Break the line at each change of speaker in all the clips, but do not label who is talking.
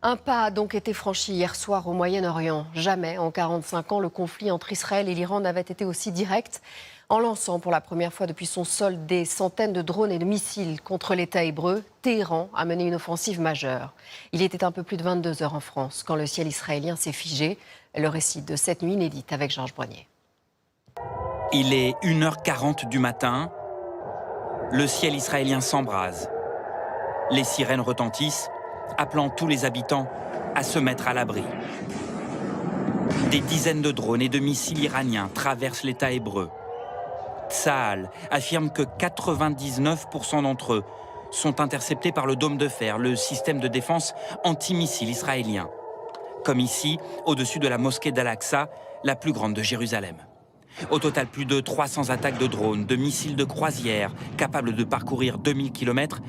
Un pas a donc été franchi hier soir au Moyen-Orient. Jamais en 45 ans, le conflit entre Israël et l'Iran n'avait été aussi direct. En lançant pour la première fois depuis son sol des centaines de drones et de missiles contre l'État hébreu, Téhéran a mené une offensive majeure. Il était un peu plus de 22 heures en France quand le ciel israélien s'est figé. Le récit de cette nuit inédite avec Georges Brognier.
Il est 1h40 du matin. Le ciel israélien s'embrase. Les sirènes retentissent, appelant tous les habitants à se mettre à l'abri. Des dizaines de drones et de missiles iraniens traversent l'État hébreu. Tsahal affirme que 99% d'entre eux sont interceptés par le dôme de fer, le système de défense antimissile israélien. Comme ici, au-dessus de la mosquée d'Al-Aqsa, la plus grande de Jérusalem. Au total, plus de 300 attaques de drones, de missiles de croisière, capables de parcourir 2000 km,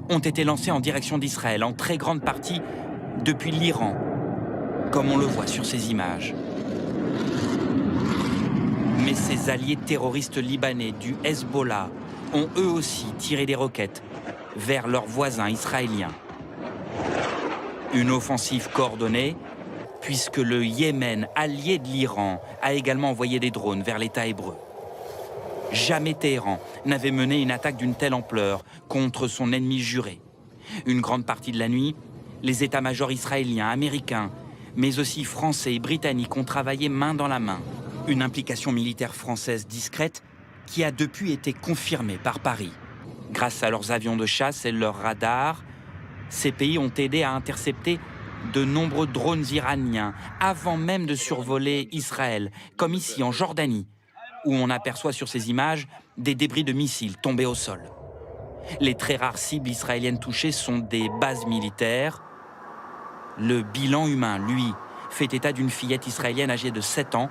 ont été lancées en direction d'Israël, en très grande partie depuis l'Iran, comme on le voit sur ces images. Mais ces alliés terroristes libanais du Hezbollah ont eux aussi tiré des roquettes vers leurs voisins israéliens. Une offensive coordonnée, puisque le Yémen, allié de l'Iran, a également envoyé des drones vers l'État hébreu. Jamais Téhéran n'avait mené une attaque d'une telle ampleur contre son ennemi juré. Une grande partie de la nuit, les états-majors israéliens, américains, mais aussi français et britanniques ont travaillé main dans la main. Une implication militaire française discrète qui a depuis été confirmée par Paris. Grâce à leurs avions de chasse et leurs radars, ces pays ont aidé à intercepter de nombreux drones iraniens avant même de survoler Israël, comme ici en Jordanie, où on aperçoit sur ces images des débris de missiles tombés au sol. Les très rares cibles israéliennes touchées sont des bases militaires. Le bilan humain, lui, fait état d'une fillette israélienne âgée de 7 ans,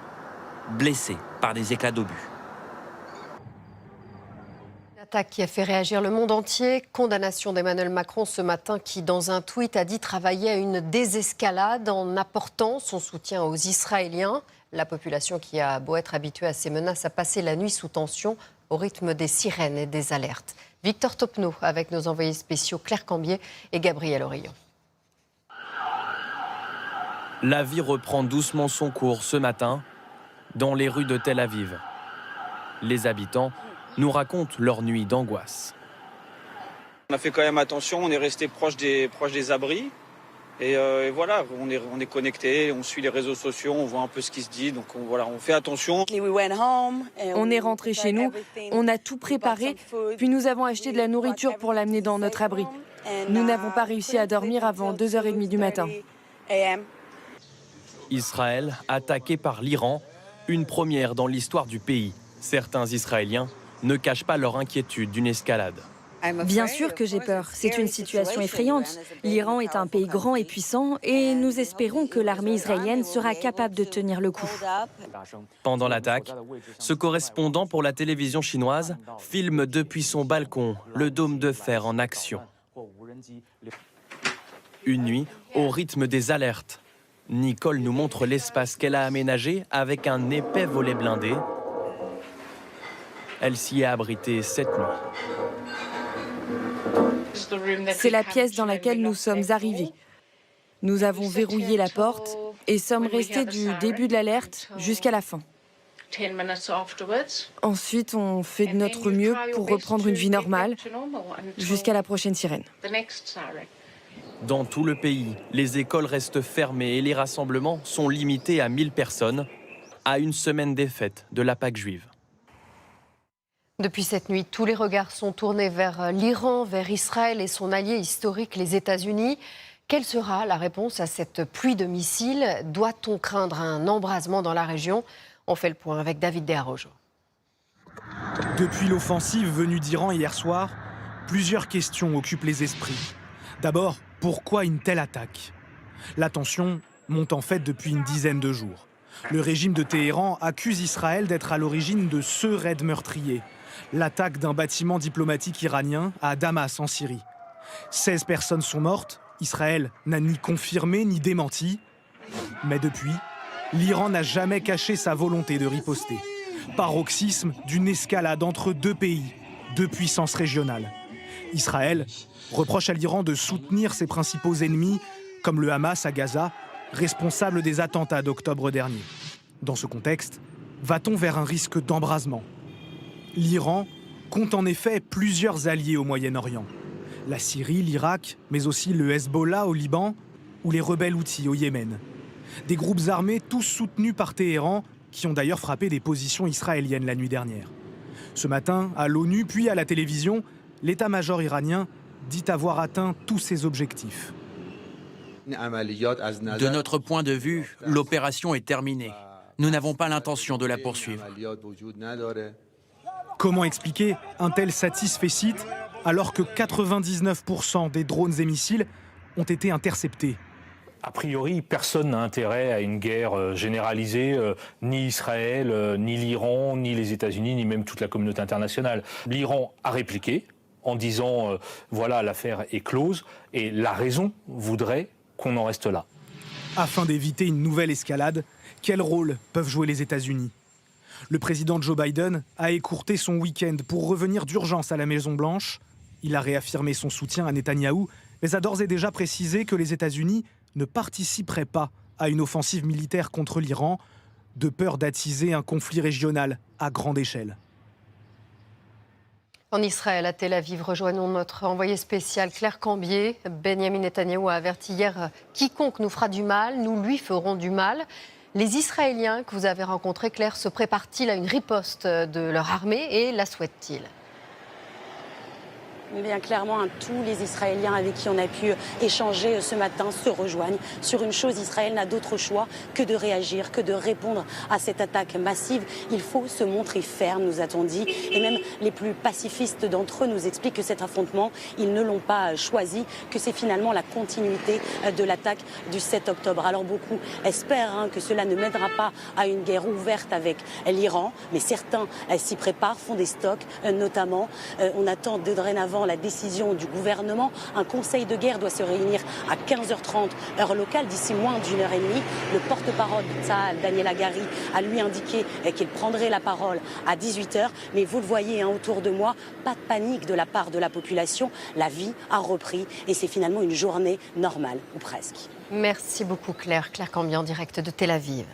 blessée par des éclats d'obus.
Attaque qui a fait réagir le monde entier. Condamnation d'Emmanuel Macron ce matin qui, dans un tweet, a dit travailler à une désescalade en apportant son soutien aux Israéliens. La population qui a beau être habituée à ces menaces a passé la nuit sous tension au rythme des sirènes et des alertes. Victor Topneau avec nos envoyés spéciaux Claire Cambier et Gabriel Orillon.
La vie reprend doucement son cours ce matin dans les rues de Tel Aviv. Les habitants nous racontent leur nuit d'angoisse.
On a fait quand même attention, on est resté proche des abris. Et voilà, on est connecté, on suit les réseaux sociaux, on voit un peu ce qui se dit, donc on fait attention.
On est rentré chez nous, on a tout préparé, puis nous avons acheté de la nourriture pour l'amener dans notre abri. Nous n'avons pas réussi à dormir avant 2h30 du matin.
Israël, attaqué par l'Iran, une première dans l'histoire du pays. Certains Israéliens ne cachent pas leur inquiétude d'une escalade.
Bien sûr que j'ai peur, c'est une situation effrayante. L'Iran est un pays grand et puissant et nous espérons que l'armée israélienne sera capable de tenir le coup.
Pendant l'attaque, ce correspondant pour la télévision chinoise filme depuis son balcon le dôme de fer en action. Une nuit au rythme des alertes. Nicole nous montre l'espace qu'elle a aménagé avec un épais volet blindé. Elle s'y est abritée cette nuit.
C'est la pièce dans laquelle nous sommes arrivés. Nous avons verrouillé la porte et sommes restés du début de l'alerte jusqu'à la fin. Ensuite, on fait de notre mieux pour reprendre une vie normale jusqu'à la prochaine sirène.
Dans tout le pays, les écoles restent fermées et les rassemblements sont limités à 1000 personnes, à une semaine des fêtes de la Pâque juive.
Depuis cette nuit, tous les regards sont tournés vers l'Iran, vers Israël et son allié historique, les États-Unis. Quelle sera la réponse à cette pluie de missiles? Doit-on craindre un embrasement dans la région? On fait le point avec David Desarrojo.
Depuis l'offensive venue d'Iran hier soir, plusieurs questions occupent les esprits. D'abord, pourquoi une telle attaque? La tension monte en fait depuis une dizaine de jours. Le régime de Téhéran accuse Israël d'être à l'origine de ce raid meurtrier. L'attaque d'un bâtiment diplomatique iranien à Damas en Syrie. 16 personnes sont mortes, Israël n'a ni confirmé ni démenti. Mais depuis, l'Iran n'a jamais caché sa volonté de riposter. Paroxysme d'une escalade entre deux pays, deux puissances régionales. Israël reproche à l'Iran de soutenir ses principaux ennemis comme le Hamas à Gaza, responsable des attentats d'octobre dernier. Dans ce contexte, va-t-on vers un risque d'embrasement ? L'Iran compte en effet plusieurs alliés au Moyen-Orient. La Syrie, l'Irak, mais aussi le Hezbollah au Liban ou les rebelles Houthis au Yémen. Des groupes armés tous soutenus par Téhéran, qui ont d'ailleurs frappé des positions israéliennes la nuit dernière. Ce matin, à l'ONU puis à la télévision, l'état-major iranien dit avoir atteint tous ses objectifs.
De notre point de vue, l'opération est terminée. Nous n'avons pas l'intention de la poursuivre.
Comment expliquer un tel satisfecit alors que 99% des drones et missiles ont été interceptés ?
A priori, personne n'a intérêt à une guerre généralisée, ni Israël, ni l'Iran, ni les États-Unis, ni même toute la communauté internationale. L'Iran a répliqué en disant voilà, l'affaire est close, et la raison voudrait qu'on en reste là.
Afin d'éviter une nouvelle escalade, quel rôle peuvent jouer les États-Unis ? Le président Joe Biden a écourté son week-end pour revenir d'urgence à la Maison-Blanche. Il a réaffirmé son soutien à Netanyahou, mais a d'ores et déjà précisé que les États-Unis ne participeraient pas à une offensive militaire contre l'Iran, de peur d'attiser un conflit régional à grande échelle.
En Israël, à Tel Aviv, rejoignons notre envoyé spécial Claire Cambier. Benjamin Netanyahou a averti hier « Quiconque nous fera du mal, nous lui ferons du mal ». Les Israéliens que vous avez rencontrés, Claire, se préparent-ils à une riposte de leur armée et la souhaitent-ils ?
Bien clairement, tous les Israéliens avec qui on a pu échanger ce matin se rejoignent sur une chose. Israël n'a d'autre choix que de réagir, que de répondre à cette attaque massive. Il faut se montrer ferme, nous a-t-on dit. Et même les plus pacifistes d'entre eux nous expliquent que cet affrontement, ils ne l'ont pas choisi, que c'est finalement la continuité de l'attaque du 7 octobre. Alors beaucoup espèrent que cela ne mènera pas à une guerre ouverte avec l'Iran, mais certains s'y préparent, font des stocks notamment. On attend de dorénavant la décision du gouvernement. Un conseil de guerre doit se réunir à 15h30 heure locale, d'ici moins d'une heure et demie. Le porte-parole de Tsahal, Daniel Hagari, a lui indiqué qu'il prendrait la parole à 18h. Mais vous le voyez autour de moi, pas de panique de la part de la population. La vie a repris et c'est finalement une journée normale, ou presque.
Merci beaucoup Claire. Claire Cambier en direct de Tel Aviv.